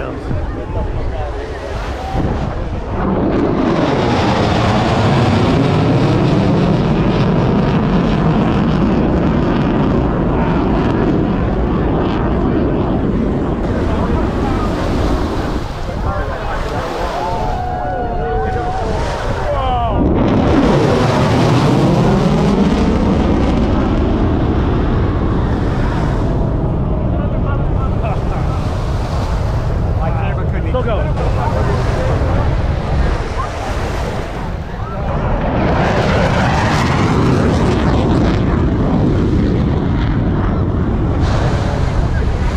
comes. Still going.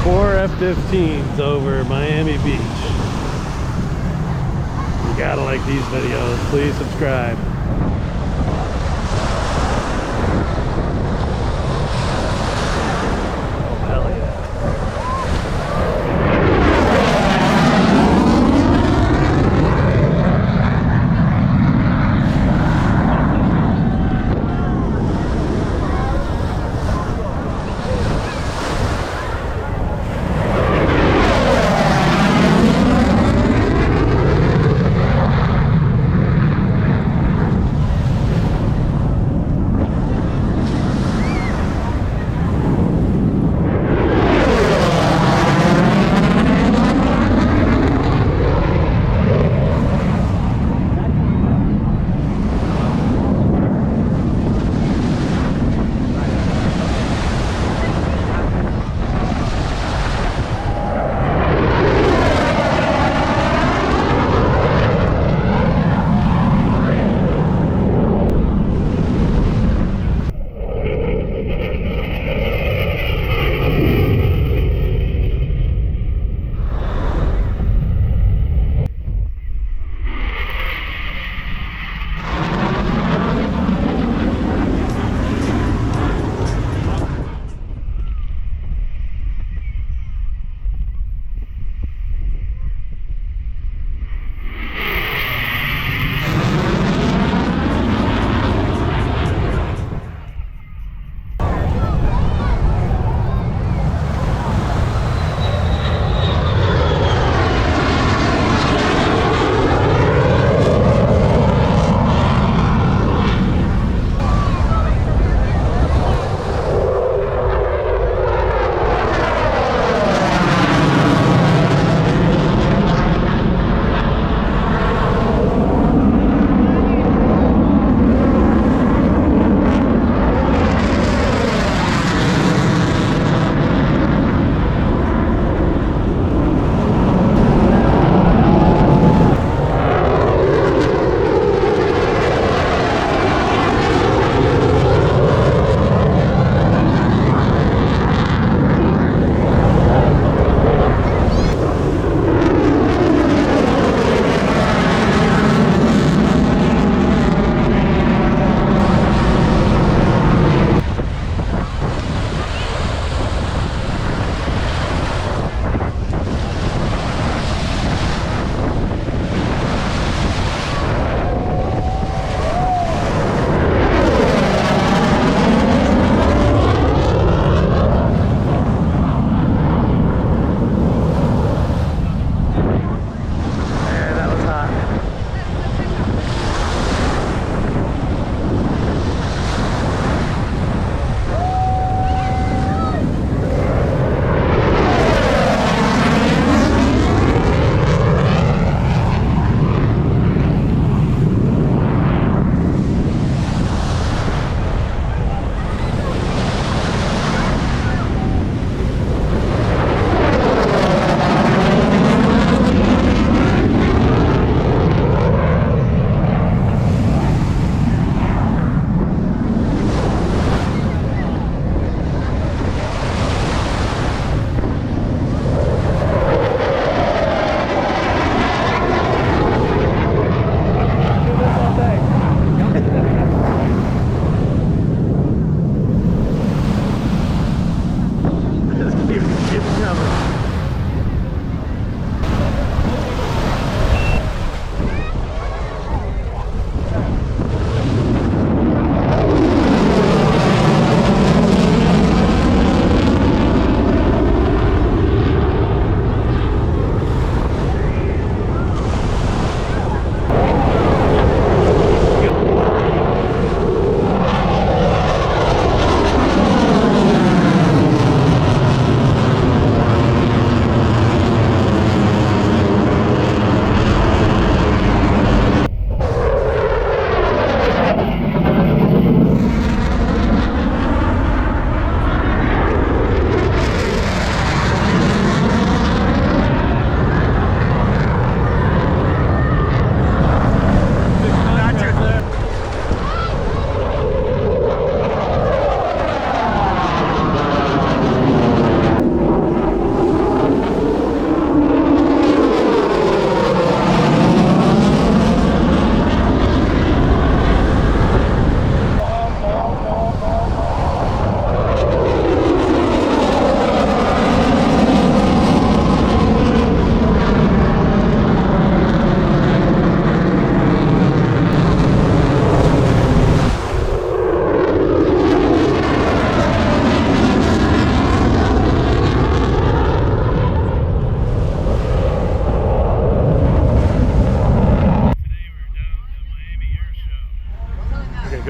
4 F-15s over Miami Beach. You gotta like these videos. Please subscribe. Oh, hell yeah.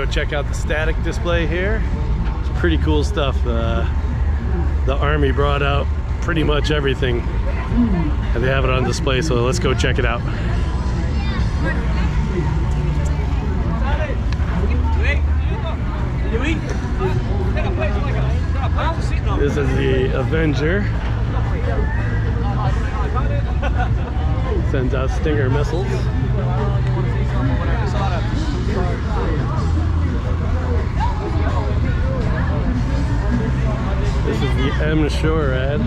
go check out the static display here. It's pretty cool stuff. The Army brought out pretty much everything, and they have it on display, so let's go check it out. This is the Avenger. Sends out Stinger missiles. This is the M-SHORAD.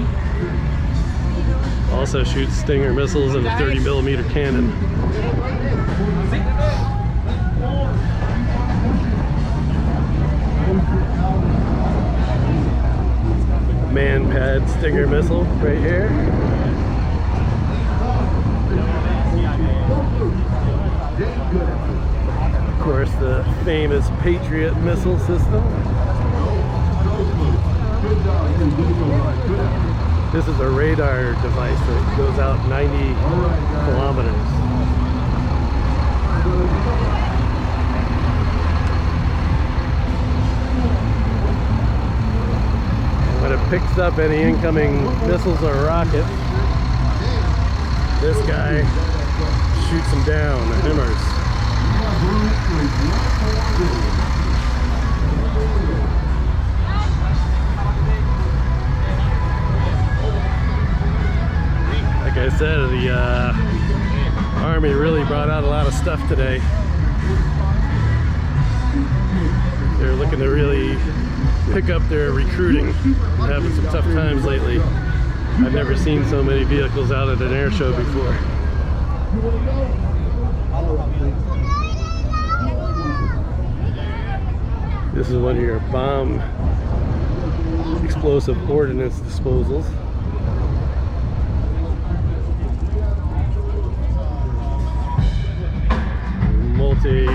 Also shoots Stinger missiles and a 30mm cannon. Man-pad Stinger missile right here. Of course, the famous Patriot missile system. This is a radar device that goes out 90 kilometers. When it picks up any incoming missiles or rockets, this guy shoots them down, the HIMARS. Like I said, the Army really brought out a lot of stuff today. They're looking to really pick up their recruiting. Having some tough times lately. I've never seen so many vehicles out at an air show before. This is one of your bomb explosive ordnance disposals. Multi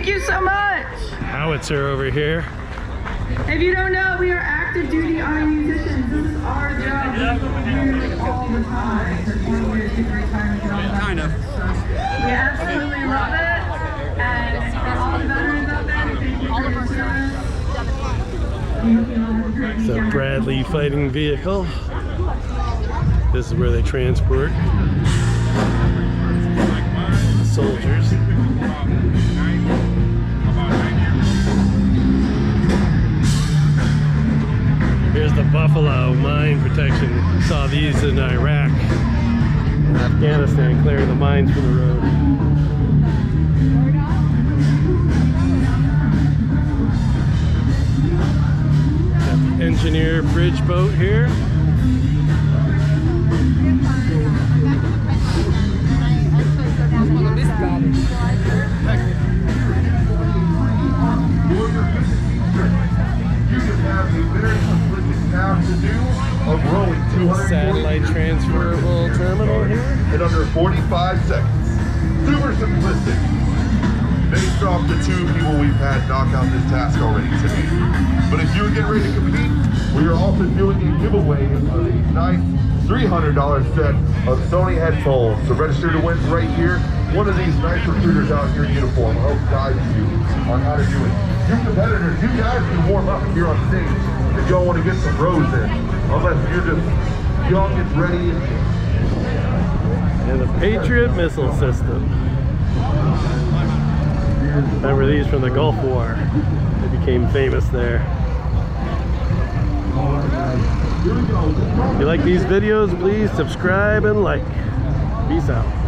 Thank you so much. Howitzer over here. If you don't know, we are active duty Army musicians. This is our job. We do all the time. For 20 years, before retirement, and all that. Kind of. So we absolutely love it. And for all the veterans out there, thank you for your service. It's a Bradley fighting vehicle. This is where they transport soldiers. Here's the Buffalo mine protection. Saw these in Iraq and Afghanistan, clearing the mines from the road. Got the Engineer bridge boat here. Of rowing 240 Satellite transferable terminal here. in under 45 seconds. Super simplistic. Based off the 2 people we've had knock out this task already today. But if you're getting ready to compete, we are also doing a giveaway of a nice $300 set of Sony headphones. So register to win right here. One of these nice recruiters out in your uniform will help guide you on how to do it. You competitors, you guys can warm up here on stage if y'all want to get some rows in. Unless you're just young and ready. And the Patriot missile system. Remember these from the Gulf War? They became famous there. If you like these videos, please subscribe and like. Peace out.